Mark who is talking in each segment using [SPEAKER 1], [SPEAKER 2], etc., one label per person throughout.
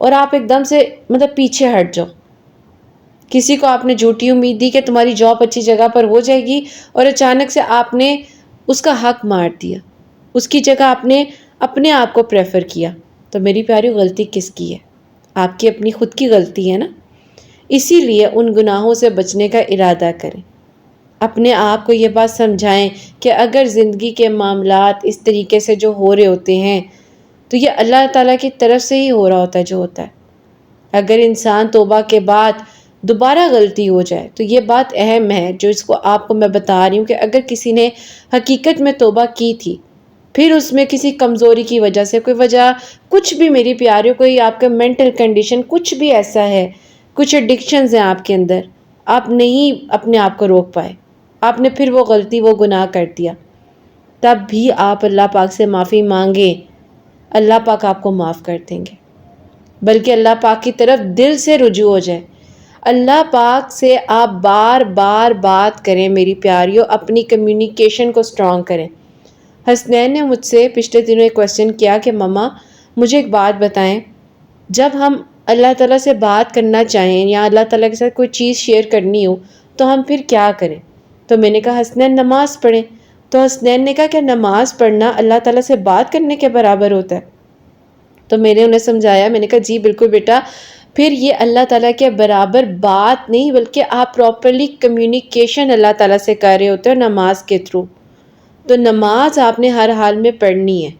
[SPEAKER 1] اور آپ ایک دم سے مطلب پیچھے ہٹ جاؤ. کسی کو آپ نے جھوٹی امید دی کہ تمہاری جاب اچھی جگہ پر ہو جائے گی اور اچانک سے آپ نے اس کا حق مار دیا، اس کی جگہ آپ نے اپنے آپ کو پریفر کیا. تو میری پیاری غلطی کس کی ہے؟ آپ کی اپنی خود کی غلطی ہے نا. اسی لیے ان گناہوں سے بچنے کا ارادہ کریں. اپنے آپ کو یہ بات سمجھائیں کہ اگر زندگی کے معاملات اس طریقے سے جو ہو رہے ہوتے ہیں تو یہ اللہ تعالیٰ کی طرف سے ہی ہو رہا ہوتا ہے جو ہوتا ہے. اگر انسان توبہ کے بعد دوبارہ غلطی ہو جائے تو یہ بات اہم ہے جو اس کو آپ کو میں بتا رہی ہوں کہ اگر کسی نے حقیقت میں توبہ کی تھی، پھر اس میں کسی کمزوری کی وجہ سے کوئی وجہ کچھ بھی، میری پیاریوں، کوئی آپ کا مینٹل کنڈیشن کچھ بھی ایسا ہے، کچھ ایڈکشنز ہیں آپ کے اندر، آپ نہیں اپنے آپ کو روک پائے، آپ نے پھر وہ غلطی وہ گناہ کر دیا، تب بھی آپ اللہ پاک سے معافی مانگیں. اللہ پاک آپ کو معاف کر دیں گے. بلکہ اللہ پاک کی طرف دل سے رجوع ہو جائے. اللہ پاک سے آپ بار بار بات کریں میری پیاریوں، اپنی کمیونیکیشن کو سٹرونگ کریں. حسنین نے مجھ سے پچھلے دنوں ایک کویسچن کیا کہ مما مجھے ایک بات بتائیں، جب ہم اللہ تعالیٰ سے بات کرنا چاہیں یا اللہ تعالیٰ کے ساتھ کوئی چیز شیئر کرنی ہو تو ہم پھر کیا کریں؟ تو میں نے کہا حسنین نماز پڑھیں. تو حسنین نے کہا کہ نماز پڑھنا اللہ تعالیٰ سے بات کرنے کے برابر ہوتا ہے؟ تو میں نے انہیں سمجھایا، میں نے کہا جی بالکل بیٹا، پھر یہ اللہ تعالیٰ کے برابر بات نہیں بلکہ آپ پراپرلی کمیونیکیشن اللہ تعالیٰ سے کر رہے ہوتے ہو نماز کے تھرو. تو نماز آپ نے ہر حال میں پڑھنی ہے،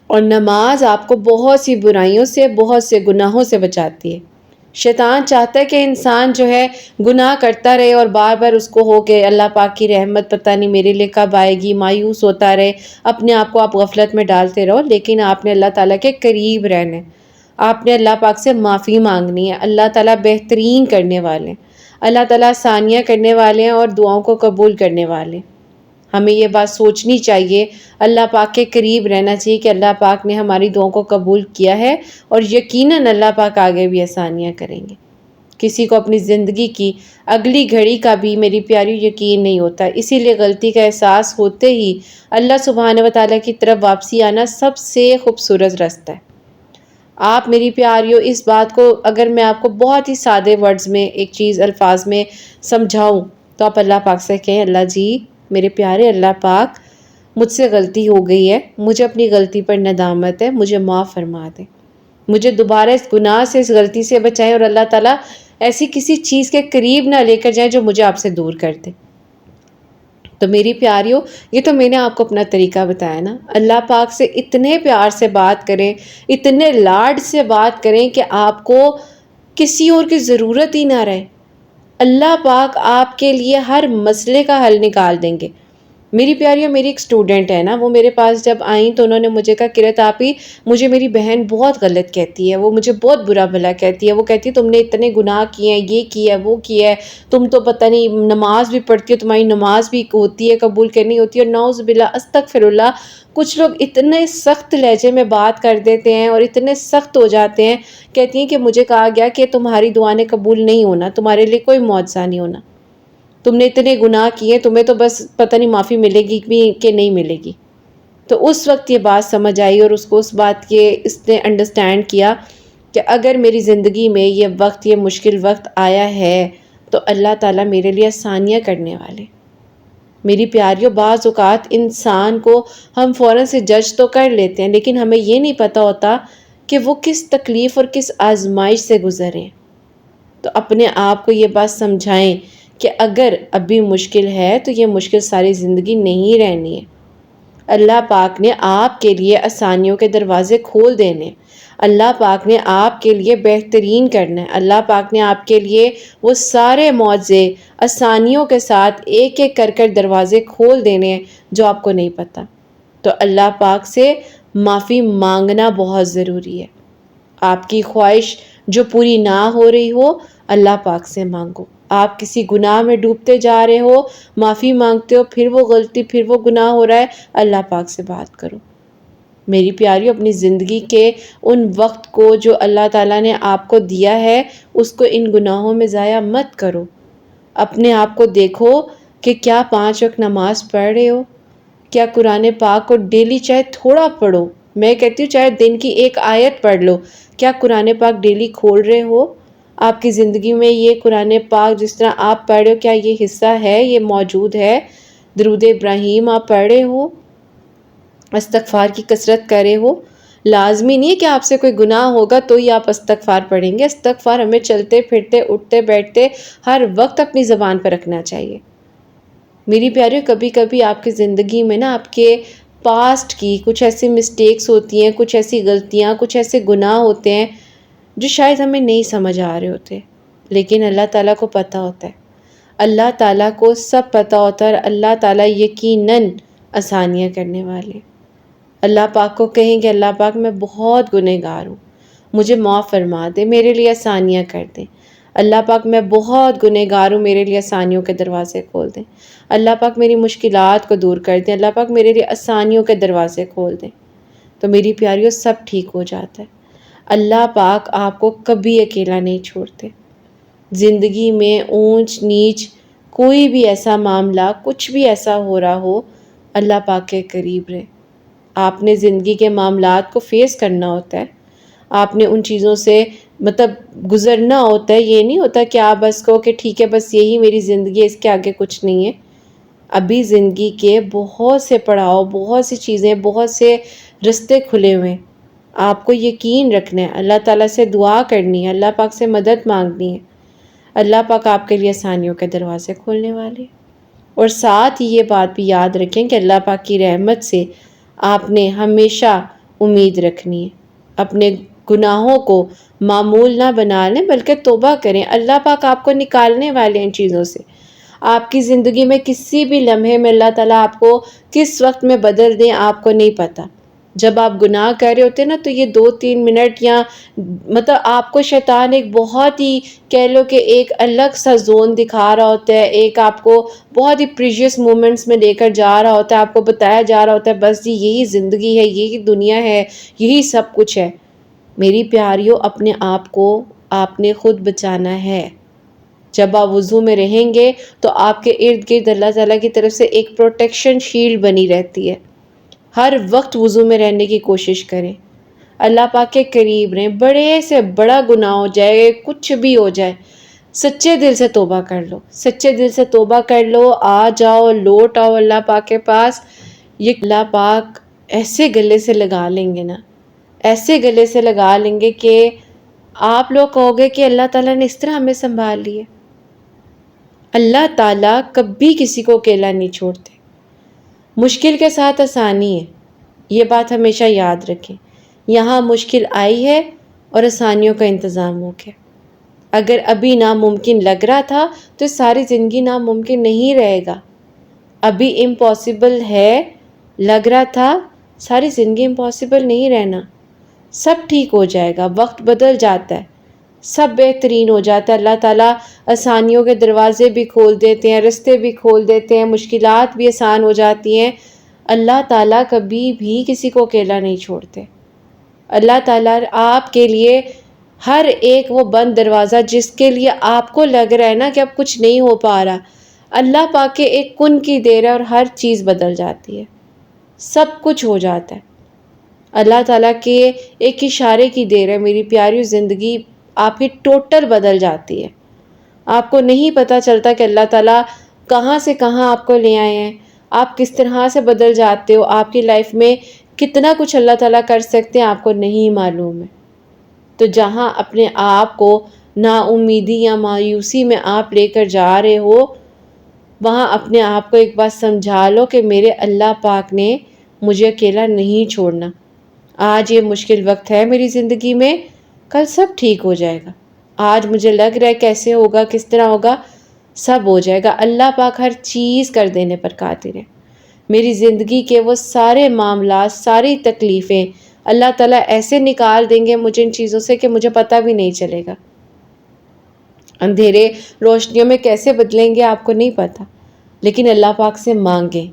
[SPEAKER 1] اور نماز آپ کو بہت سی برائیوں سے، بہت سے گناہوں سے بچاتی ہے. شیطان چاہتا ہے کہ انسان جو ہے گناہ کرتا رہے اور بار بار اس کو ہو کہ اللہ پاک کی رحمت پتہ نہیں میرے لیے کب آئے گی، مایوس ہوتا رہے، اپنے آپ کو آپ غفلت میں ڈالتے رہو. لیکن آپ نے اللہ تعالیٰ کے قریب رہنا ہے، آپ نے اللہ پاک سے معافی مانگنی ہے. اللہ تعالیٰ بہترین کرنے والے ہیں، اللہ تعالیٰ آسانیاں کرنے والے ہیں اور دعاؤں کو قبول کرنے والے ہیں. ہمیں یہ بات سوچنی چاہیے، اللہ پاک کے قریب رہنا چاہیے کہ اللہ پاک نے ہماری دعاؤں کو قبول کیا ہے اور یقیناً اللہ پاک آگے بھی آسانیاں کریں گے. کسی کو اپنی زندگی کی اگلی گھڑی کا بھی میری پیاری یقین نہیں ہوتا، اسی لیے غلطی کا احساس ہوتے ہی اللہ سبحانہ و تعالیٰ کی طرف واپسی آنا سب سے خوبصورت رستہ ہے. آپ میری پیاریوں اس بات کو اگر میں آپ کو بہت ہی سادے ورڈز میں ایک چیز الفاظ میں سمجھاؤں تو آپ اللہ پاک سے کہیں اللہ جی میرے پیارے اللہ پاک مجھ سے غلطی ہو گئی ہے، مجھے اپنی غلطی پر ندامت ہے، مجھے معاف فرما دیں، مجھے دوبارہ اس گناہ سے، اس غلطی سے بچائیں، اور اللہ تعالیٰ ایسی کسی چیز کے قریب نہ لے کر جائیں جو مجھے آپ سے دور کر دے. تو میری پیاریوں یہ تو میں نے آپ کو اپنا طریقہ بتایا نا. اللہ پاک سے اتنے پیار سے بات کریں، اتنے لاڈ سے بات کریں کہ آپ کو کسی اور کی ضرورت ہی نہ رہے. اللہ پاک آپ کے لیے ہر مسئلے کا حل نکال دیں گے. میری پیاریوں میری ایک اسٹوڈنٹ ہے نا، وہ میرے پاس جب آئیں تو انہوں نے مجھے کہا کرت آپی مجھے میری بہن بہت غلط کہتی ہے، وہ مجھے بہت برا بھلا کہتی ہے، وہ کہتی ہے تم نے اتنے گناہ کیے ہیں، یہ کیا ہے وہ کیا ہے، تم تو پتہ نہیں نماز بھی پڑھتی ہو، تمہاری نماز بھی ہوتی ہے قبول کرنی ہوتی ہے، اور نعوذ باللہ استغفر اللہ. کچھ لوگ اتنے سخت لہجے میں بات کر دیتے ہیں اور اتنے سخت ہو جاتے ہیں، کہتی ہیں کہ مجھے کہا گیا کہ تمہاری دعائیں قبول نہیں ہونا، تمہارے لیے کوئی معجزہ نہیں ہونا، تم نے اتنے گناہ کیے، تمہیں تو بس پتہ نہیں معافی ملے گی بھی کہ نہیں ملے گی. تو اس وقت یہ بات سمجھ آئی اور اس کو اس بات کے اس نے انڈرسٹینڈ کیا کہ اگر میری زندگی میں یہ وقت، یہ مشکل وقت آیا ہے تو اللہ تعالیٰ میرے لیے آسانیاں کرنے والے. میری پیاریوں بعض اوقات انسان کو ہم فوراً سے جج تو کر لیتے ہیں لیکن ہمیں یہ نہیں پتہ ہوتا کہ وہ کس تکلیف اور کس آزمائش سے گزرے. تو اپنے آپ کو یہ بات سمجھائیں کہ اگر ابھی مشکل ہے تو یہ مشکل ساری زندگی نہیں رہنی ہے. اللہ پاک نے آپ کے لیے آسانیوں کے دروازے کھول دینے، اللہ پاک نے آپ کے لیے بہترین کرنا ہے، اللہ پاک نے آپ کے لیے وہ سارے معجزے آسانیوں کے ساتھ ایک ایک کر کر دروازے کھول دینے ہیں جو آپ کو نہیں پتہ. تو اللہ پاک سے معافی مانگنا بہت ضروری ہے. آپ کی خواہش جو پوری نہ ہو رہی ہو اللہ پاک سے مانگو. آپ کسی گناہ میں ڈوبتے جا رہے ہو، معافی مانگتے ہو، پھر وہ غلطی، پھر وہ گناہ ہو رہا ہے، اللہ پاک سے بات کرو. میری پیاریوں اپنی زندگی کے ان وقت کو جو اللہ تعالیٰ نے آپ کو دیا ہے اس کو ان گناہوں میں ضائع مت کرو. اپنے آپ کو دیکھو کہ کیا 5 وقت نماز پڑھ رہے ہو، کیا قرآن پاک کو ڈیلی چاہے تھوڑا پڑھو، میں کہتی ہوں چاہے دن کی ایک آیت پڑھ لو. کیا قرآن پاک ڈیلی کھول رہے ہو؟ آپ کی زندگی میں یہ قرآن پاک جس طرح آپ پڑھ رہے ہو، کیا یہ حصہ ہے، یہ موجود ہے؟ درود ابراہیم آپ پڑھ رہے ہو؟ استغفار کی کثرت کرے ہو؟ لازمی نہیں ہے کہ آپ سے کوئی گناہ ہوگا تو ہی آپ استغفار پڑھیں گے. استغفار ہمیں چلتے پھرتے اٹھتے بیٹھتے ہر وقت اپنی زبان پر رکھنا چاہیے. میری پیاریو، کبھی کبھی آپ کی زندگی میں نا آپ کے پاسٹ کی کچھ ایسی مسٹیکس ہوتی ہیں، کچھ ایسی غلطیاں، کچھ ایسے گناہ ہوتے ہیں جو شاید ہمیں نہیں سمجھ آ رہے ہوتے، لیکن اللہ تعالیٰ کو پتہ ہوتا ہے. اللہ تعالیٰ کو سب پتہ ہوتا ہے اور اللہ تعالیٰ یقیناً آسانیاں کرنے والے. اللہ پاک کو کہیں کہ اللہ پاک میں بہت گنہگار ہوں، مجھے معاف فرما دے، میرے لیے آسانیاں کر دیں. اللہ پاک میں بہت گنہگار ہوں، میرے لیے آسانیوں کے دروازے کھول دیں. اللہ پاک میری مشکلات کو دور کر دیں. اللہ پاک میرے لیے آسانیوں کے دروازے کھول دیں. تو میری پیاریوں سب ٹھیک ہو جاتا ہے. اللہ پاک آپ کو کبھی اکیلا نہیں چھوڑتے. زندگی میں اونچ نیچ کوئی بھی ایسا معاملہ، کچھ بھی ایسا ہو رہا ہو، اللہ پاک کے قریب رہے. آپ نے زندگی کے معاملات کو فیس کرنا ہوتا ہے، آپ نے ان چیزوں سے گزرنا ہوتا ہے. یہ نہیں ہوتا کہ آپ بس کہو کہ ٹھیک ہے بس یہی میری زندگی ہے، اس کے آگے کچھ نہیں ہے. ابھی زندگی کے بہت سے پڑاؤ، بہت سی چیزیں، بہت سے رستے کھلے ہوئے ہیں. آپ کو یقین رکھنا ہے، اللہ تعالیٰ سے دعا کرنی ہے، اللہ پاک سے مدد مانگنی ہے. اللہ پاک آپ کے لیے آسانیوں کے دروازے کھولنے والے ہیں. اور ساتھ ہی یہ بات بھی یاد رکھیں کہ اللہ پاک کی رحمت سے آپ نے ہمیشہ امید رکھنی ہے. اپنے گناہوں کو معمول نہ بنا لیں بلکہ توبہ کریں. اللہ پاک آپ کو نکالنے والے ہیں ان چیزوں سے. آپ کی زندگی میں کسی بھی لمحے میں اللہ تعالیٰ آپ کو کس وقت میں بدل دیں آپ کو نہیں پتہ. جب آپ گناہ کر رہے ہوتے ہیں نا تو یہ 2-3 منٹ یا آپ کو شیطان ایک بہت ہی کہہ لو کہ ایک الگ سا زون دکھا رہا ہوتا ہے، ایک آپ کو بہت ہی پریشیس مومنٹس میں لے کر جا رہا ہوتا ہے. آپ کو بتایا جا رہا ہوتا ہے بس جی یہی زندگی ہے، یہی دنیا ہے، یہی سب کچھ ہے. میری پیاریوں، اپنے آپ کو آپ نے خود بچانا ہے. جب آپ وضو میں رہیں گے تو آپ کے ارد گرد اللہ تعالیٰ کی طرف سے ایک پروٹیکشن شیلڈ بنی رہتی ہے. ہر وقت وضو میں رہنے کی کوشش کریں، اللہ پاک کے قریب رہیں. بڑے سے بڑا گناہ ہو جائے، کچھ بھی ہو جائے، سچے دل سے توبہ کر لو، سچے دل سے توبہ کر لو. آ جاؤ، لوٹ آؤ اللہ پاک کے پاس. یہ اللہ پاک ایسے گلے سے لگا لیں گے نا، ایسے گلے سے لگا لیں گے کہ آپ لوگ کہو گے کہ اللہ تعالیٰ نے اس طرح ہمیں سنبھال لیے. اللہ تعالیٰ کبھی کسی کو اکیلا نہیں چھوڑتے. مشکل کے ساتھ آسانی ہے، یہ بات ہمیشہ یاد رکھیں. یہاں مشکل آئی ہے اور آسانیوں کا انتظام ہو گیا. اگر ابھی ناممکن لگ رہا تھا تو ساری زندگی ناممکن نہیں رہے گا. ابھی امپاسبل ہے لگ رہا تھا، ساری زندگی امپاسبل نہیں رہنا. سب ٹھیک ہو جائے گا، وقت بدل جاتا ہے، سب بہترین ہو جاتا ہے. اللہ تعالیٰ آسانیوں کے دروازے بھی کھول دیتے ہیں، رستے بھی کھول دیتے ہیں، مشکلات بھی آسان ہو جاتی ہیں. اللہ تعالیٰ کبھی بھی کسی کو اکیلا نہیں چھوڑتے. اللہ تعالیٰ آپ کے لیے ہر ایک وہ بند دروازہ جس کے لیے آپ کو لگ رہا ہے نا کہ اب کچھ نہیں ہو پا رہا، اللہ پاک کے ایک کن کی دیر ہے اور ہر چیز بدل جاتی ہے، سب کچھ ہو جاتا ہے. اللہ تعالیٰ کے ایک اشارے کی دیر ہے میری پیاری. زندگی آپ کی ٹوٹل بدل جاتی ہے. آپ کو نہیں پتہ چلتا کہ اللہ تعالیٰ کہاں سے کہاں آپ کو لے آئے ہیں، آپ کس طرح سے بدل جاتے ہو. آپ کی لائف میں کتنا کچھ اللہ تعالیٰ کر سکتے ہیں آپ کو نہیں معلوم ہے. تو جہاں اپنے آپ کو نا امیدی یا مایوسی میں آپ لے کر جا رہے ہو، وہاں اپنے آپ کو ایک بات سمجھا لو کہ میرے اللہ پاک نے مجھے اکیلا نہیں چھوڑنا. آج یہ مشکل وقت ہے میری زندگی میں، کل سب ٹھیک ہو جائے گا. آج مجھے لگ رہا ہے کیسے ہوگا، کس طرح ہوگا، سب ہو جائے گا. اللہ پاک ہر چیز کر دینے پر قادر ہے. میری زندگی کے وہ سارے معاملات، ساری تکلیفیں اللہ تعالیٰ ایسے نکال دیں گے مجھے ان چیزوں سے کہ مجھے پتہ بھی نہیں چلے گا. اندھیرے روشنیوں میں کیسے بدلیں گے آپ کو نہیں پتہ، لیکن اللہ پاک سے مانگیں.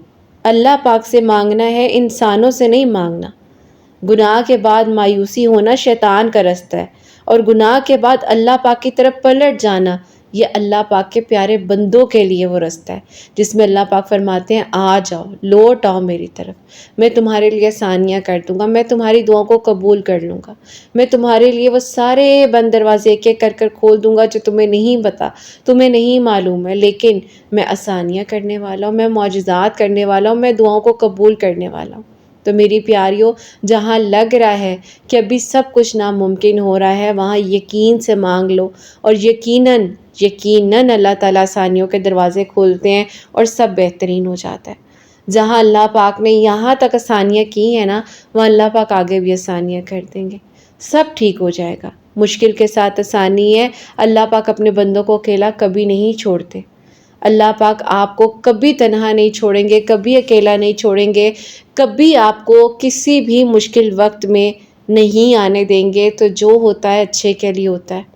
[SPEAKER 1] اللہ پاک سے مانگنا ہے، انسانوں سے نہیں مانگنا. گناہ کے بعد مایوسی ہونا شیطان کا رستہ ہے، اور گناہ کے بعد اللہ پاک کی طرف پلٹ جانا یہ اللہ پاک کے پیارے بندوں کے لیے وہ رستہ ہے جس میں اللہ پاک فرماتے ہیں آ جاؤ، لوٹ آؤ میری طرف، میں تمہارے لیے آسانیاں کر دوں گا، میں تمہاری دعاؤں کو قبول کر لوں گا، میں تمہارے لیے وہ سارے بند دروازے ایک ایک کر کھول دوں گا جو تمہیں نہیں پتا، تمہیں نہیں معلوم ہے، لیکن میں آسانیاں کرنے والا ہوں، میں معجزات کرنے والا ہوں، میں دعاؤں کو قبول کرنے والا ہوں۔ تو میری پیاریوں، جہاں لگ رہا ہے کہ ابھی سب کچھ ناممکن ہو رہا ہے، وہاں یقین سے مانگ لو، اور یقیناً اللہ تعالیٰ آسانیوں کے دروازے کھولتے ہیں اور سب بہترین ہو جاتا ہے۔ جہاں اللہ پاک نے یہاں تک آسانیاں کی ہیں نا، وہاں اللہ پاک آگے بھی آسانیاں کر دیں گے، سب ٹھیک ہو جائے گا۔ مشکل کے ساتھ آسانی ہے، اللہ پاک اپنے بندوں کو اکیلا کبھی نہیں چھوڑتے۔ اللہ پاک آپ کو کبھی تنہا نہیں چھوڑیں گے، کبھی اکیلا نہیں چھوڑیں گے، کبھی آپ کو کسی بھی مشکل وقت میں نہیں آنے دیں گے۔ تو جو ہوتا ہے اچھے کے لیے ہوتا ہے۔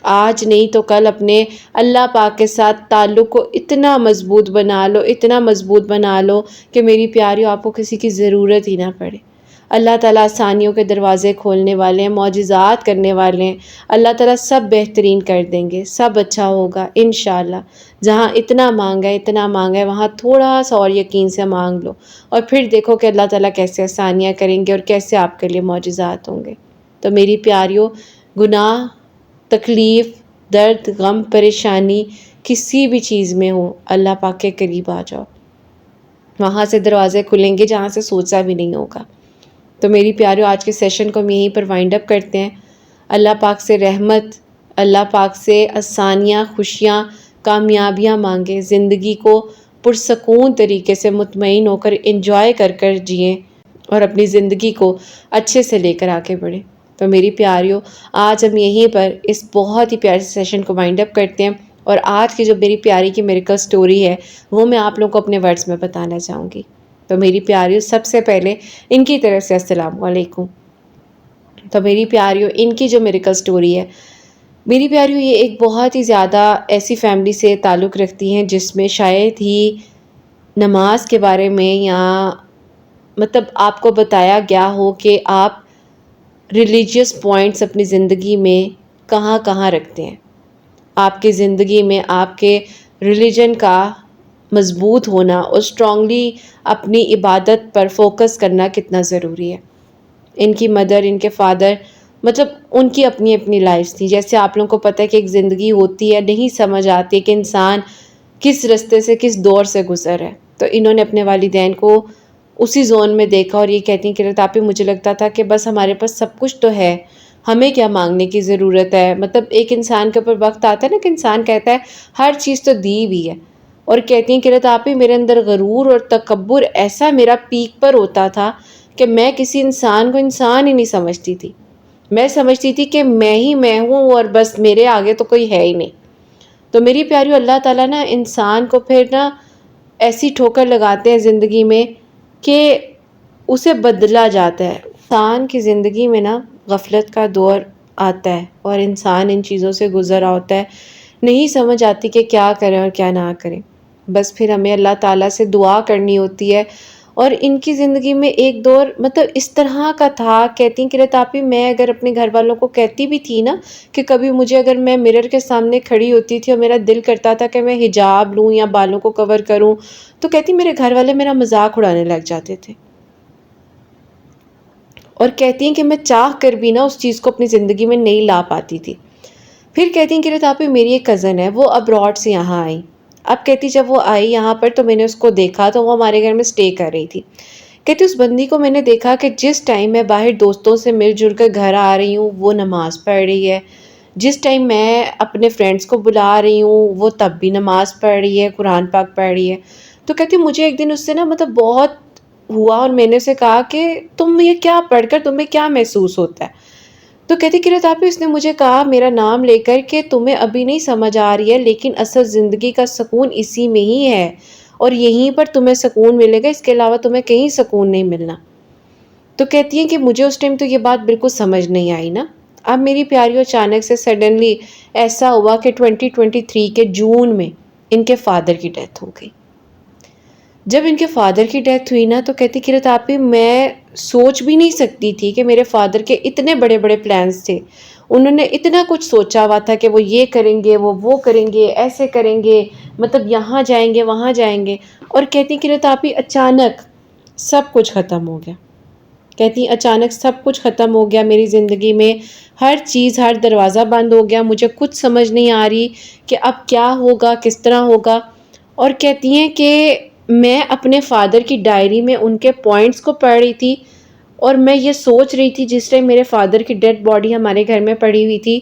[SPEAKER 1] آج نہیں تو کل اپنے اللہ پاک کے ساتھ تعلق کو اتنا مضبوط بنا لو، اتنا مضبوط بنا لو کہ میری پیاریوں آپ کو کسی کی ضرورت ہی نہ پڑے۔ اللہ تعالیٰ آسانیوں کے دروازے کھولنے والے ہیں، معجزات کرنے والے ہیں۔ اللہ تعالیٰ سب بہترین کر دیں گے، سب اچھا ہوگا انشاءاللہ۔ جہاں اتنا مانگا ہے وہاں تھوڑا سا اور یقین سے مانگ لو، اور پھر دیکھو کہ اللہ تعالیٰ کیسے آسانیاں کریں گے اور کیسے آپ کے لیے معجزات ہوں گے۔ تو میری پیاریوں، گناہ، تکلیف، درد، غم، پریشانی کسی بھی چیز میں ہو، اللہ پاک کے قریب آ جاؤ، وہاں سے دروازے کھلیں گے جہاں سے سوچا بھی نہیں ہوگا۔ تو میری پیاریوں، آج کے سیشن کو ہم یہیں پر وائنڈ اپ کرتے ہیں۔ اللہ پاک سے رحمت، اللہ پاک سے آسانیاں، خوشیاں، کامیابیاں مانگیں، زندگی کو پرسکون طریقے سے مطمئن ہو کر انجوائے کر جئیں، اور اپنی زندگی کو اچھے سے لے کر آگے بڑھیں۔ تو میری پیاریوں، آج ہم یہیں پر اس بہت ہی پیارے سیشن کو وائنڈ اپ کرتے ہیں، اور آج کی جو میری پیاری کی میریکل سٹوری ہے وہ میں آپ لوگوں کو اپنے ورڈز میں بتانا چاہوں گی۔ تو میری پیاریوں، سب سے پہلے ان کی طرف سے السلام علیکم۔ تو میری پیاریوں، ان کی جو میریکل سٹوری ہے، میری پیاریوں، یہ ایک بہت ہی زیادہ ایسی فیملی سے تعلق رکھتی ہیں جس میں شاید ہی نماز کے بارے میں یا مطلب آپ کو بتایا گیا ہو کہ آپ ریلیجیس پوائنٹس اپنی زندگی میں کہاں کہاں رکھتے ہیں۔ آپ کی زندگی میں آپ کے ریلیجن کا مضبوط ہونا اور اسٹرانگلی اپنی عبادت پر فوکس کرنا کتنا ضروری ہے۔ ان کی مدر، ان کے فادر، مطلب ان کی اپنی اپنی لائف تھی۔ جیسے آپ لوگوں کو پتہ ہے کہ ایک زندگی ہوتی ہے، نہیں سمجھ آتی کہ انسان کس رستے سے، کس دور سے گزر ہے۔ تو انہوں نے اپنے والدین کو اسی زون میں دیکھا، اور یہ کہتی ہیں کہ رتاپی، مجھے لگتا تھا کہ بس ہمارے پاس سب کچھ تو ہے، ہمیں کیا مانگنے کی ضرورت ہے۔ مطلب ایک انسان کے اوپر وقت آتا ہے نا کہ انسان کہتا ہے ہر چیز تو دی ہوئی ہے، اور کہتی ہیں کہ رتاپی، میرے اندر غرور اور تکبر ایسا میرا پیک پر ہوتا تھا کہ میں کسی انسان کو انسان ہی نہیں سمجھتی تھی۔ میں سمجھتی تھی کہ میں ہی میں ہوں، اور بس میرے آگے تو کوئی ہے ہی نہیں۔ تو میری پیاریوں، اللہ تعالیٰ نا انسان کو پھر نا ایسی ٹھوکر لگاتے ہیں زندگی میں کہ اسے بدلا جاتا ہے۔ انسان کی زندگی میں نا غفلت کا دور آتا ہے، اور انسان ان چیزوں سے گزر رہا ہوتا ہے، نہیں سمجھ آتی کہ کیا کریں اور کیا نہ کریں۔ بس پھر ہمیں اللہ تعالیٰ سے دعا کرنی ہوتی ہے۔ اور ان کی زندگی میں ایک دور مطلب اس طرح کا تھا، کہتی ہیں کہ رتاپی، میں اگر اپنے گھر والوں کو کہتی بھی تھی نا کہ کبھی مجھے، اگر میں مرر کے سامنے کھڑی ہوتی تھی اور میرا دل کرتا تھا کہ میں حجاب لوں یا بالوں کو کور کروں، تو کہتی میرے گھر والے میرا مذاق اڑانے لگ جاتے تھے، اور کہتی ہیں کہ میں چاہ کر بھی نا اس چیز کو اپنی زندگی میں نہیں لا پاتی تھی۔ پھر کہتی ہیں کہ رتاپی، میری ایک کزن ہے، وہ ابراڈ سے یہاں آئی۔ اب کہتی جب وہ آئی یہاں پر تو میں نے اس کو دیکھا، تو وہ ہمارے گھر میں سٹے کر رہی تھی۔ کہتی اس بندی کو میں نے دیکھا کہ جس ٹائم میں باہر دوستوں سے مل جل کر گھر آ رہی ہوں وہ نماز پڑھ رہی ہے، جس ٹائم میں اپنے فرینڈس کو بلا رہی ہوں وہ تب بھی نماز پڑھ رہی ہے، قرآن پاک پڑھ رہی ہے۔ تو کہتی مجھے ایک دن اس سے نا مطلب بہت ہوا، اور میں نے اسے کہا کہ تم یہ کیا پڑھ کر تمہیں کیا محسوس ہوتا ہے؟ تو کہتی کہ رتاپی، اس نے مجھے کہا میرا نام لے کر کہ تمہیں ابھی نہیں سمجھ آ رہی ہے، لیکن اصل زندگی کا سکون اسی میں ہی ہے، اور یہیں پر تمہیں سکون ملے گا، اس کے علاوہ تمہیں کہیں سکون نہیں ملنا۔ تو کہتی ہیں کہ مجھے اس ٹائم تو یہ بات بالکل سمجھ نہیں آئی نا۔ اب میری پیاریوں، اچانک سے سڈنلی ایسا ہوا کہ 2023 کے جون میں ان کے فادر کی ڈیتھ ہو گئی۔ جب ان کے فادر کی ڈیتھ ہوئی نا تو کہتی کہ رتاپی، میں سوچ بھی نہیں سکتی تھی کہ میرے فادر کے اتنے بڑے بڑے پلانز تھے، انہوں نے اتنا کچھ سوچا ہوا تھا کہ وہ یہ کریں گے، وہ کریں گے، ایسے کریں گے، مطلب یہاں جائیں گے، وہاں جائیں گے، اور کہتی کہ آپ ہی اچانک سب کچھ ختم ہو گیا۔ کہتی اچانک سب کچھ ختم ہو گیا میری زندگی میں، ہر چیز، ہر دروازہ بند ہو گیا، مجھے کچھ سمجھ نہیں آ رہی کہ اب کیا ہوگا، کس طرح ہوگا۔ اور کہتی ہیں کہ میں اپنے فادر کی ڈائری میں ان کے پوائنٹس کو پڑھ رہی تھی، اور میں یہ سوچ رہی تھی جس ٹائم میرے فادر کی ڈیڈ باڈی ہمارے گھر میں پڑی ہوئی تھی،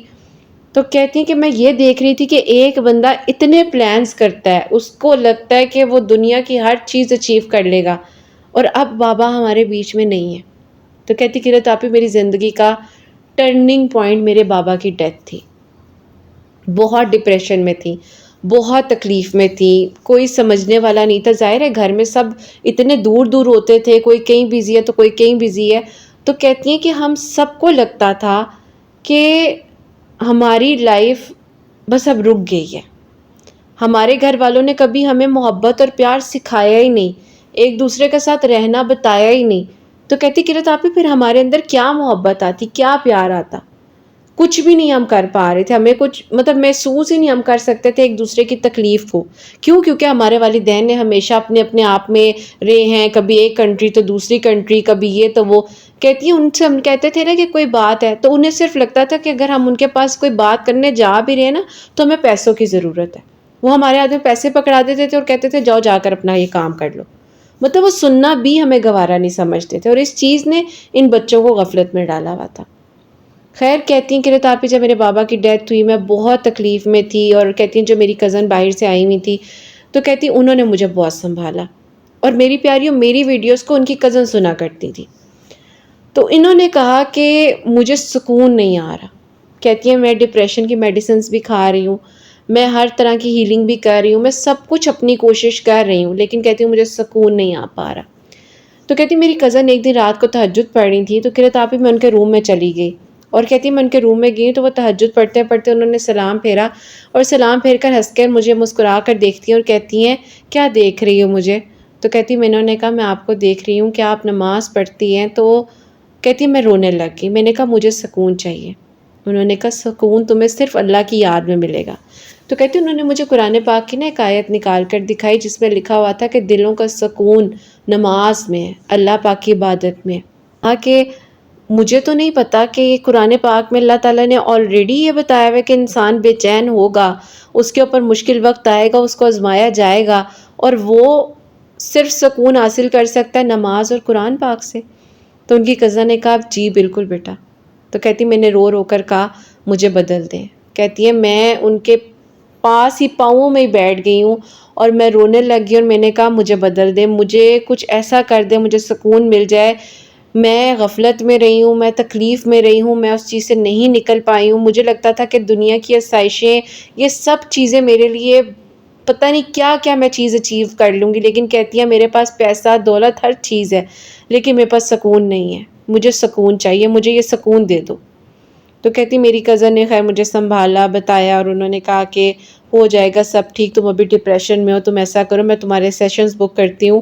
[SPEAKER 1] تو کہتی ہیں کہ میں یہ دیکھ رہی تھی کہ ایک بندہ اتنے پلانز کرتا ہے، اس کو لگتا ہے کہ وہ دنیا کی ہر چیز اچیو کر لے گا، اور اب بابا ہمارے بیچ میں نہیں ہے۔ تو کہتی کہ آپ میری زندگی کا ٹرننگ پوائنٹ میرے بابا کی ڈیتھ تھی۔ بہت ڈپریشن میں تھی، بہت تکلیف میں تھی، کوئی سمجھنے والا نہیں تھا۔ ظاہر ہے گھر میں سب اتنے دور دور ہوتے تھے، کوئی کہیں بزی ہے تو کوئی کہیں بزی ہے، تو کہتی ہیں کہ ہم سب کو لگتا تھا کہ ہماری لائف بس اب رک گئی ہے۔ ہمارے گھر والوں نے کبھی ہمیں محبت اور پیار سکھایا ہی نہیں، ایک دوسرے کے ساتھ رہنا بتایا ہی نہیں۔ تو کہتی کہ آپ پھر ہمارے اندر کیا محبت آتی، کیا پیار آتا، کچھ بھی نہیں ہم کر پا رہے تھے، ہمیں کچھ مطلب محسوس ہی نہیں ہم کر سکتے تھے ایک دوسرے کی تکلیف کو۔ کیونکہ ہمارے والدین نے ہمیشہ اپنے آپ میں رہے ہیں، کبھی ایک کنٹری تو دوسری کنٹری، کبھی یہ تو وہ۔ کہتی ہیں ان سے ہم کہتے تھے نا کہ کوئی بات ہے تو انہیں صرف لگتا تھا کہ اگر ہم ان کے پاس کوئی بات کرنے جا بھی رہے ہیں نا تو ہمیں پیسوں کی ضرورت ہے۔ وہ ہمارے ہاتھ میں پیسے پکڑا دیتے تھے اور کہتے تھے جاؤ جا کر اپنا یہ کام کر لو۔ مطلب وہ سننا بھی ہمیں گوارا نہیں سمجھتے تھے، اور اس چیز نے ان بچوں کو غفلت میں ڈالا ہوا تھا۔ خیر کہتی ہیں کہ آپ جب میرے بابا کی ڈیتھ ہوئی میں بہت تکلیف میں تھی، اور کہتی ہیں جو میری کزن باہر سے آئی ہوئی تھی تو کہتی انہوں نے مجھے بہت سنبھالا، اور میری پیاریوں میری ویڈیوز کو ان کی کزن سنا کرتی تھی۔ تو انہوں نے کہا کہ مجھے سکون نہیں آ رہا۔ کہتی ہیں میں ڈپریشن کی میڈیسنز بھی کھا رہی ہوں، میں ہر طرح کی ہیلنگ بھی کر رہی ہوں، میں سب کچھ اپنی کوشش کر رہی ہوں، لیکن کہتی ہوں مجھے سکون نہیں آ پا رہا۔ تو کہتی میری کزن ایک دن رات کو تہجد پڑھ رہی تھی، تو آپ ہی میں ان کے روم میں چلی گئی، اور کہتی میں ان کے روم میں گئی تو وہ تہجد پڑھتے پڑھتے انہوں نے سلام پھیرا، اور سلام پھیر کر ہنس کر مجھے مسکرا کر دیکھتی ہیں اور کہتی ہیں کیا دیکھ رہی ہو مجھے؟ تو کہتی میں نے کہا میں آپ کو دیکھ رہی ہوں کہ آپ نماز پڑھتی ہیں۔ تو کہتی میں رونے لگ گئی، میں نے کہا مجھے سکون چاہیے۔ انہوں نے کہا سکون تمہیں صرف اللہ کی یاد میں ملے گا۔ تو کہتی انہوں نے مجھے قرآن پاک کی ایک آیت نکال کر دکھائی جس میں لکھا ہوا تھا کہ دلوں کا سکون نماز میں ہے، اللہ پاک کی عبادت میں ہے۔ کہ مجھے تو نہیں پتا کہ یہ قرآن پاک میں اللہ تعالیٰ نے آلریڈی یہ بتایا ہوا ہے کہ انسان بے چین ہوگا، اس کے اوپر مشکل وقت آئے گا، اس کو آزمایا جائے گا، اور وہ صرف سکون حاصل کر سکتا ہے نماز اور قرآن پاک سے۔ تو ان کی کزن نے کہا جی بالکل بیٹا۔ تو کہتی میں نے رو رو کر کہا مجھے بدل دیں۔ کہتی ہے میں ان کے پاس ہی پاؤں میں ہی بیٹھ گئی ہوں اور میں رونے لگی، اور میں نے کہا مجھے بدل دیں، مجھے کچھ ایسا کر دیں، مجھے سکون مل جائے۔ میں غفلت میں رہی ہوں، میں تکلیف میں رہی ہوں، میں اس چیز سے نہیں نکل پائی ہوں۔ مجھے لگتا تھا کہ دنیا کی آسائشیں، یہ سب چیزیں میرے لیے پتہ نہیں کیا کیا میں چیز اچیو کر لوں گی، لیکن کہتی ہے میرے پاس پیسہ دولت ہر چیز ہے لیکن میرے پاس سکون نہیں ہے، مجھے سکون چاہیے، مجھے یہ سکون دے دو۔ تو کہتی میری کزن نے خیر مجھے سنبھالا، بتایا، اور انہوں نے کہا کہ ہو جائے گا سب ٹھیک، تم ابھی ڈپریشن میں ہو، تم ایسا کرو میں تمہارے سیشنز بک کرتی ہوں۔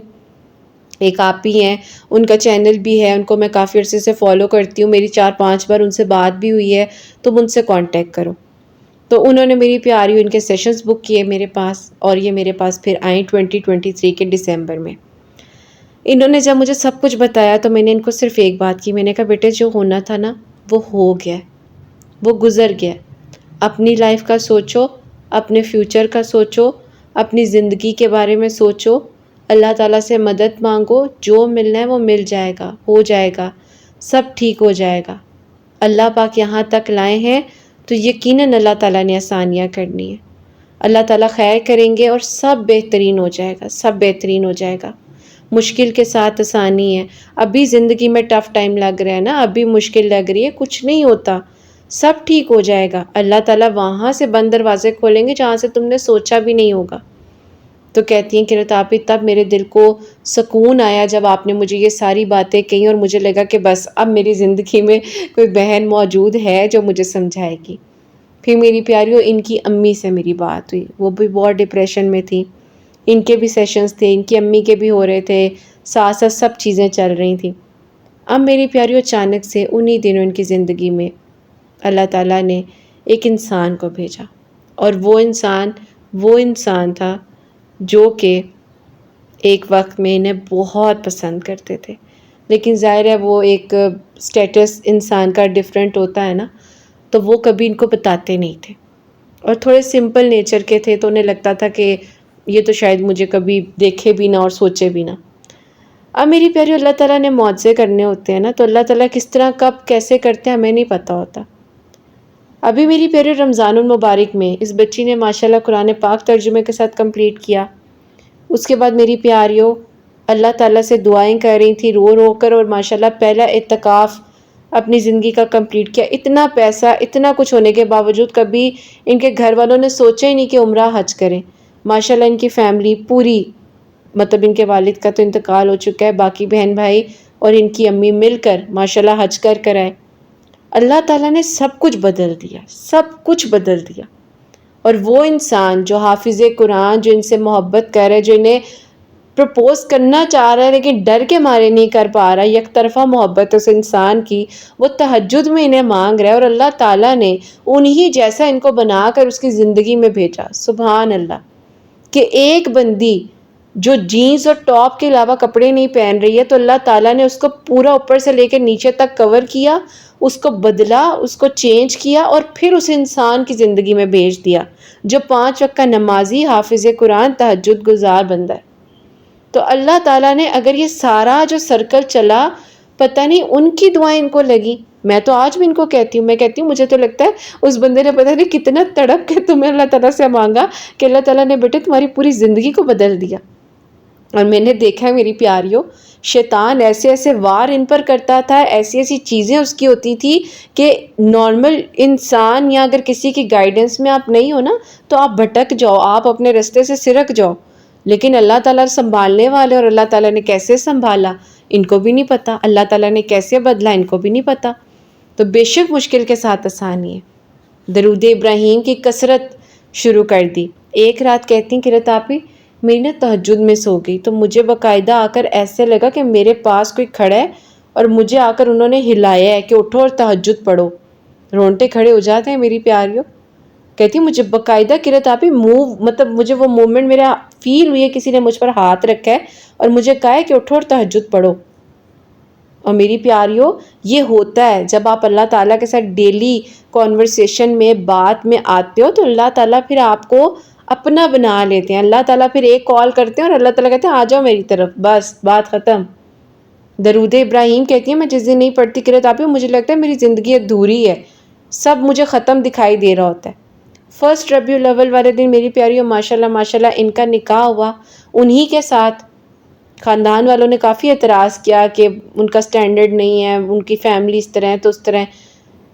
[SPEAKER 1] ایک آپ ہی ہیں، ان کا چینل بھی ہے، ان کو میں کافی عرصے سے فالو کرتی ہوں، میری 4-5 بار ان سے بات بھی ہوئی ہے، تم ان سے کانٹیکٹ کرو۔ تو انہوں نے میری پیاری ان کے سیشنز بک کیے میرے پاس، اور یہ میرے پاس پھر آئیں 2023 کے دسمبر میں۔ انہوں نے جب مجھے سب کچھ بتایا تو میں نے ان کو صرف ایک بات کی، میں نے کہا بیٹے جو ہونا تھا نا وہ ہو گیا، وہ گزر گیا۔ اپنی لائف کا سوچو، اپنے فیوچر کا سوچو، اپنی زندگی کے بارے میں سوچو، اللہ تعالیٰ سے مدد مانگو، جو ملنا ہے وہ مل جائے گا، ہو جائے گا، سب ٹھیک ہو جائے گا۔ اللہ پاک یہاں تک لائے ہیں تو یقیناً اللہ تعالیٰ نے آسانیاں کرنی ہے، اللہ تعالیٰ خیر کریں گے اور سب بہترین ہو جائے گا، سب بہترین ہو جائے گا۔ مشکل کے ساتھ آسانی ہے، ابھی زندگی میں ٹف ٹائم لگ رہا ہے نا، ابھی مشکل لگ رہی ہے، کچھ نہیں ہوتا، سب ٹھیک ہو جائے گا۔ اللہ تعالیٰ وہاں سے بند دروازے کھولیں گے جہاں سے تم نے سوچا بھی نہیں ہوگا۔ تو کہتی ہیں کہ آپ ہی تب میرے دل کو سکون آیا جب آپ نے مجھے یہ ساری باتیں کہیں، اور مجھے لگا کہ بس اب میری زندگی میں کوئی بہن موجود ہے جو مجھے سمجھائے گی۔ پھر میری پیاریوں ان کی امی سے میری بات ہوئی، وہ بھی بہت ڈپریشن میں تھی، ان کے بھی سیشنز تھے، ان کی امی کے بھی ہو رہے تھے، ساتھ ساتھ سب چیزیں چل رہی تھیں۔ اب میری پیاریوں اچانک سے انہی دنوں ان کی زندگی میں اللہ تعالیٰ نے ایک انسان کو بھیجا، اور وہ انسان تھا جو کہ ایک وقت میں انہیں بہت پسند کرتے تھے، لیکن ظاہر ہے وہ ایک سٹیٹس انسان کا ڈیفرنٹ ہوتا ہے نا، تو وہ کبھی ان کو بتاتے نہیں تھے، اور تھوڑے سمپل نیچر کے تھے، تو انہیں لگتا تھا کہ یہ تو شاید مجھے کبھی دیکھے بھی نہ اور سوچے بھی نہ۔ اب میری پیاری، اللہ تعالیٰ نے معجزے کرنے ہوتے ہیں نا، تو اللہ تعالیٰ کس طرح کب کیسے کرتے ہیں ہمیں نہیں پتہ ہوتا۔ ابھی میری پیاری رمضان المبارک میں اس بچی نے ماشاءاللہ قرآن پاک ترجمے کے ساتھ کمپلیٹ کیا۔ اس کے بعد میری پیاریوں اللہ تعالیٰ سے دعائیں کر رہی تھی رو رو کر، اور ماشاءاللہ پہلا اعتکاف اپنی زندگی کا کمپلیٹ کیا۔ اتنا پیسہ، اتنا کچھ ہونے کے باوجود کبھی ان کے گھر والوں نے سوچا ہی نہیں کہ عمرہ حج کریں۔ ماشاءاللہ ان کی فیملی پوری، مطلب ان کے والد کا تو انتقال ہو چکا ہے، باقی بہن بھائی اور ان کی امی مل کر ماشاءاللہ حج کر آئے۔ اللہ تعالیٰ نے سب کچھ بدل دیا، سب کچھ بدل دیا۔ اور وہ انسان جو حافظ قرآن، جو ان سے محبت کر رہا ہے، جو انہیں پرپوز کرنا چاہ رہا ہے لیکن ڈر کے مارے نہیں کر پا رہا، یک طرفہ محبت اس انسان کی، وہ تہجد میں انہیں مانگ رہا ہے، اور اللہ تعالیٰ نے انہی جیسا ان کو بنا کر اس کی زندگی میں بھیجا۔ سبحان اللہ، کہ ایک بندی جو جینز اور ٹاپ کے علاوہ کپڑے نہیں پہن رہی ہے، تو اللہ تعالیٰ نے اس کو پورا اوپر سے لے کے نیچے تک کور کیا، اس کو بدلا، اس کو چینج کیا، اور پھر اس انسان کی زندگی میں بھیج دیا جو 5 وقت کا نمازی، حافظ قرآن، تہجد گزار بندہ ہے۔ تو اللہ تعالیٰ نے اگر یہ سارا جو سرکل چلا، پتہ نہیں ان کی دعائیں ان کو لگی۔ میں تو آج بھی ان کو کہتی ہوں، میں کہتی ہوں مجھے تو لگتا ہے اس بندے نے پتہ نہیں کتنا تڑپ کے تمہیں اللہ تعالیٰ سے مانگا کہ اللہ تعالیٰ نے بیٹے تمہاری پوری زندگی کو بدل دیا۔ اور میں نے دیکھا ہے میری پیاریوں، شیطان ایسے ایسے وار ان پر کرتا تھا، ایسی ایسی چیزیں اس کی ہوتی تھی کہ نارمل انسان یا اگر کسی کی گائیڈنس میں آپ نہیں ہو نا، تو آپ بھٹک جاؤ، آپ اپنے رستے سے سرک جاؤ۔ لیکن اللہ تعالیٰ سنبھالنے والے، اور اللہ تعالیٰ نے کیسے سنبھالا ان کو بھی نہیں پتا، اللہ تعالیٰ نے کیسے بدلا ان کو بھی نہیں پتا۔ تو بے شک مشکل کے ساتھ آسانی ہے۔ درود ابراہیم کی کثرت شروع کر دی۔ ایک رات کہتی ہیں کہ رتاپی میری نا تہجد میں سو گئی، تو مجھے باقاعدہ آ کر ایسے لگا کہ میرے پاس کوئی کھڑا ہے، اور مجھے آ کر انہوں نے ہلایا ہے کہ اٹھو اور تہجد پڑھو۔ رونٹے کھڑے ہو جاتے ہیں میری پیاریوں۔ کہتی مجھے باقاعدہ کرت آپ ہی مطلب مجھے وہ مومنٹ میرا فیل ہوئی ہے، کسی نے مجھ پر ہاتھ رکھا ہے اور مجھے کہا ہے کہ اٹھو اور تہجد پڑھو۔ اور میری پیاریوں، یہ ہوتا ہے جب آپ اللہ تعالیٰ کے ساتھ ڈیلی کانورسیشن میں، بات میں آتے ہو، تو اللہ تعالیٰ پھر آپ کو اپنا بنا لیتے ہیں۔ اللہ تعالیٰ پھر ایک کال کرتے ہیں اور اللہ تعالیٰ کہتے ہیں آ جاؤ میری طرف، بس بات ختم۔ درود ابراہیم کہتی ہیں میں جس دن نہیں پڑھتی کرت آپ ہی، مجھے لگتا ہے میری زندگی ادھوری ہے، سب مجھے ختم دکھائی دے رہا ہوتا ہے۔ فرسٹ ربیع الاول والے دن میری پیاریوں ماشاءاللہ ماشاءاللہ ان کا نکاح ہوا انہی کے ساتھ۔ خاندان والوں نے کافی اعتراض کیا کہ ان کا سٹینڈرڈ نہیں ہے، ان کی فیملی اس طرح ہے تو اس طرح ہے۔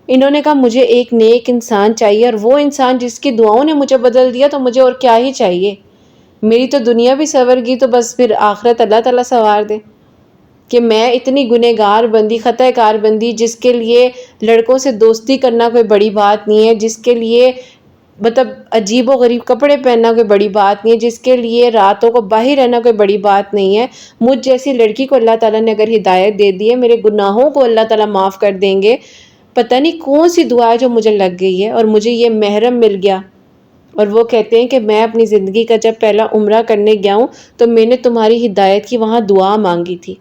[SPEAKER 1] انہوں نے کہا مجھے ایک نیک انسان چاہیے، اور وہ انسان جس کی دعاؤں نے مجھے بدل دیا، تو مجھے اور کیا ہی چاہیے، میری تو دنیا بھی سنور گئی، تو بس پھر آخرت اللہ تعالیٰ سنوار دے۔ کہ میں اتنی گنہگار بندی، خطا کار بندی، جس کے لیے لڑکوں سے دوستی کرنا کوئی بڑی بات نہیں ہے، جس کے لیے مطلب عجیب و غریب کپڑے پہننا کوئی بڑی بات نہیں ہے، جس کے لیے راتوں کو باہر رہنا کوئی بڑی بات نہیں ہے، مجھ جیسی لڑکی کو اللہ تعالیٰ نے اگر ہدایت دے دی ہے، میرے گناہوں کو اللہ تعالیٰ معاف کر دیں گے۔ پتہ نہیں کون سی دعا ہے جو مجھے لگ گئی ہے، اور مجھے یہ محرم مل گیا۔ اور وہ کہتے ہیں کہ میں اپنی زندگی کا جب پہلا عمرہ کرنے گیا ہوں تو میں نے تمہاری ہدایت کی وہاں دعا مانگی تھی۔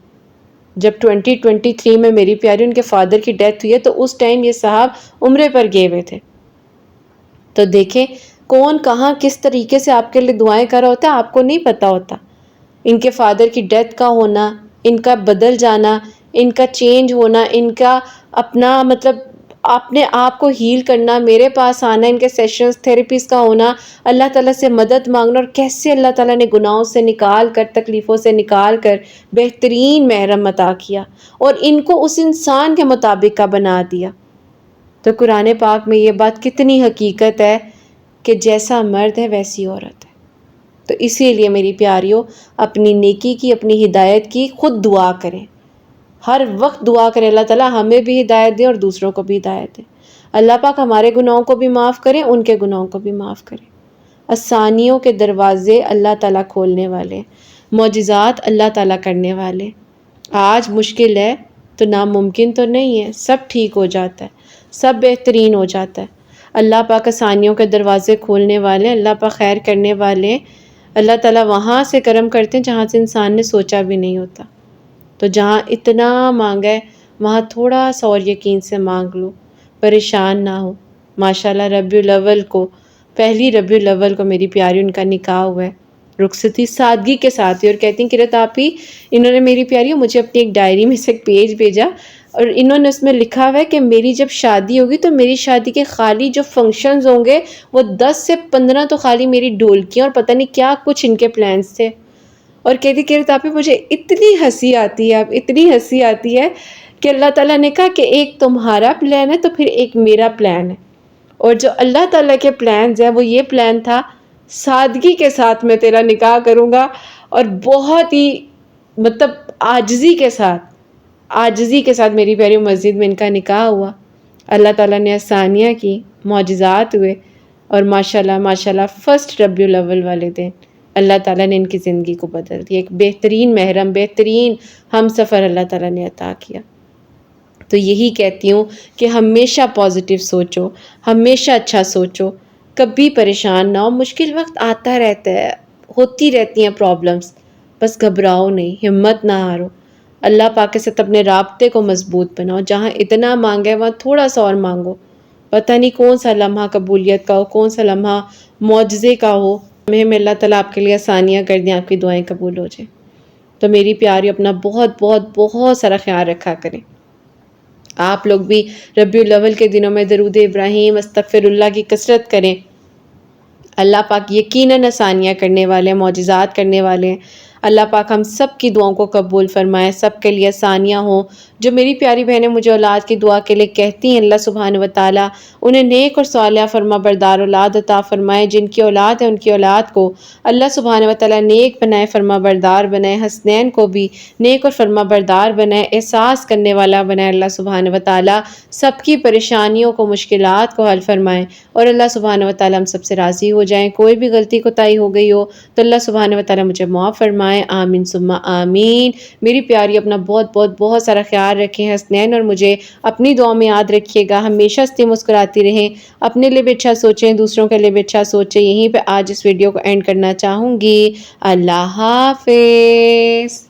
[SPEAKER 1] جب 2023 میں میری پیاری ان کے فادر کی ڈیتھ ہوئی ہے، تو اس ٹائم یہ صاحب عمرے پر گئے ہوئے تھے۔ تو دیکھیں کون کہاں کس طریقے سے آپ کے لیے دعائیں کر رہا ہوتا ہے، آپ کو نہیں پتا ہوتا۔ ان کے فادر کی ڈیتھ کا ہونا، ان کا بدل جانا، ان کا چینج ہونا، ان کا اپنا مطلب اپنے آپ کو ہیل کرنا، میرے پاس آنا، ان کے سیشنز تھیراپیز کا ہونا، اللہ تعالیٰ سے مدد مانگنا، اور کیسے اللہ تعالیٰ نے گناہوں سے نکال کر، تکلیفوں سے نکال کر بہترین محرم عطا کیا، اور ان کو اس انسان کے مطابق کا بنا دیا۔ تو قرآن پاک میں یہ بات کتنی حقیقت ہے کہ جیسا مرد ہے ویسی عورت ہے۔ تو اسی لیے میری پیاریوں، اپنی نیکی کی، اپنی ہدایت کی خود دعا کریں، ہر وقت دعا کریں اللہ تعالیٰ ہمیں بھی ہدایت دیں اور دوسروں کو بھی ہدایت دیں۔ اللہ پاک ہمارے گناہوں کو بھی معاف کریں، ان کے گناہوں کو بھی معاف کریں۔ آسانیوں کے دروازے اللہ تعالیٰ کھولنے والے، معجزات اللہ تعالیٰ کرنے والے۔ آج مشکل ہے تو ناممکن تو نہیں ہے، سب ٹھیک ہو جاتا ہے۔ سب بہترین ہو جاتا ہے۔ اللہ پاک آسانیوں کے دروازے کھولنے والے، اللہ پاک خیر کرنے والے، اللہ تعالیٰ وہاں سے کرم کرتے ہیں جہاں سے انسان نے سوچا بھی نہیں ہوتا۔ تو جہاں اتنا مانگا ہے وہاں تھوڑا سا اور یقین سے مانگ لو، پریشان نہ ہو۔ ماشاءاللہ ربیع الاول کو، پہلی ربیع الاول کو میری پیاری ان کا نکاح ہوا ہے، رخصتی سادگی کے ساتھ ہی۔ اور کہتی ہیں قرت آپی، انہوں نے میری پیاری مجھے اپنی ایک ڈائری میں سے ایک پیج بھیجا اور انہوں نے اس میں لکھا ہوا ہے کہ میری جب شادی ہوگی تو میری شادی کے خالی جو فنکشنز ہوں گے وہ 10 سے 15 تو خالی میری ڈھولکیاں اور پتہ نہیں کیا کچھ ان کے پلانس تھے۔ اور کہتی قرت آپی مجھے اتنی ہنسی آتی ہے، اب اتنی ہنسی آتی ہے کہ اللہ تعالیٰ نے کہا کہ ایک تمہارا پلان ہے تو پھر ایک میرا پلان ہے، اور جو اللہ تعالیٰ کے پلانز ہیں وہ یہ پلان تھا سادگی کے ساتھ میں تیرا نکاح کروں گا، اور بہت ہی مطلب عاجزی کے ساتھ میری پیاری مسجد میں ان کا نکاح ہوا۔ اللہ تعالیٰ نے آسانیاں کی، معجزات ہوئے، اور ماشاءاللہ ماشاءاللہ فرسٹ ربیع الاول والے دن اللہ تعالیٰ نے ان کی زندگی کو بدل دیا، ایک بہترین محرم، بہترین ہم سفر اللہ تعالیٰ نے عطا کیا۔ تو یہی کہتی ہوں کہ ہمیشہ پازیٹیو سوچو، ہمیشہ اچھا سوچو، کبھی پریشان نہ ہو۔ مشکل وقت آتا رہتا ہے، ہوتی رہتی ہیں پرابلمز، بس گھبراؤ نہیں، ہمت نہ ہارو۔ اللہ پاک کے ساتھ اپنے رابطے کو مضبوط بناؤ، جہاں اتنا مانگا ہے وہاں تھوڑا سا اور مانگو، پتہ نہیں کون سا لمحہ قبولیت کا ہو، کون سا لمحہ معجزے کا ہو۔ میں اللہ تعالیٰ آپ کے لیے آسانیاں کر دیں، آپ کی دعائیں قبول ہو جائیں۔ تو میری پیاری اپنا بہت بہت بہت سارا خیال رکھا کریں۔ آپ لوگ بھی ربیع الاول کے دنوں میں درود ابراہیم، استغفر اللہ کی کثرت کریں۔ اللہ پاک یقیناً آسانیاں کرنے والے ہیں، معجزات کرنے والے ہیں۔ اللہ پاک ہم سب کی دعاؤں کو قبول فرمائے، سب کے لیے آسانیاں ہوں۔ جو میری پیاری بہنیں مجھے اولاد کی دعا کے لیے کہتی ہیں، اللہ سبحانہ و تعالیٰ انہیں نیک اور صالحہ فرما بردار اولاد عطا فرمائے۔ جن کی اولاد ہے ان کی اولاد کو اللہ سبحانہ و تعالیٰ نیک بنائے، فرما بردار بنائے، حسنین کو بھی نیک اور فرما بردار بنائے، احساس کرنے والا بنائے۔ اللہ سبحانہ و تعالیٰ سب کی پریشانیوں کو، مشکلات کو حل فرمائے، اور اللہ سبحانہ و تعالیٰ ہم سب سے راضی ہو جائیں۔ کوئی بھی غلطی کوتاہی ہو گئی ہو تو اللہ سبحانہ و تعالیٰ مجھے معاف فرمائے، آمین ثم آمین۔ میری پیاری اپنا بہت بہت بہت سارا خیال رکھیں حسنین، اور مجھے اپنی دعاؤں میں یاد رکھیے گا۔ ہمیشہ ہنستی مسکراتی رہیں، اپنے لیے بھی اچھا سوچیں، دوسروں کے لیے بھی اچھا سوچیں۔ یہیں پہ آج اس ویڈیو کو اینڈ کرنا چاہوں گی۔ اللہ حافظ۔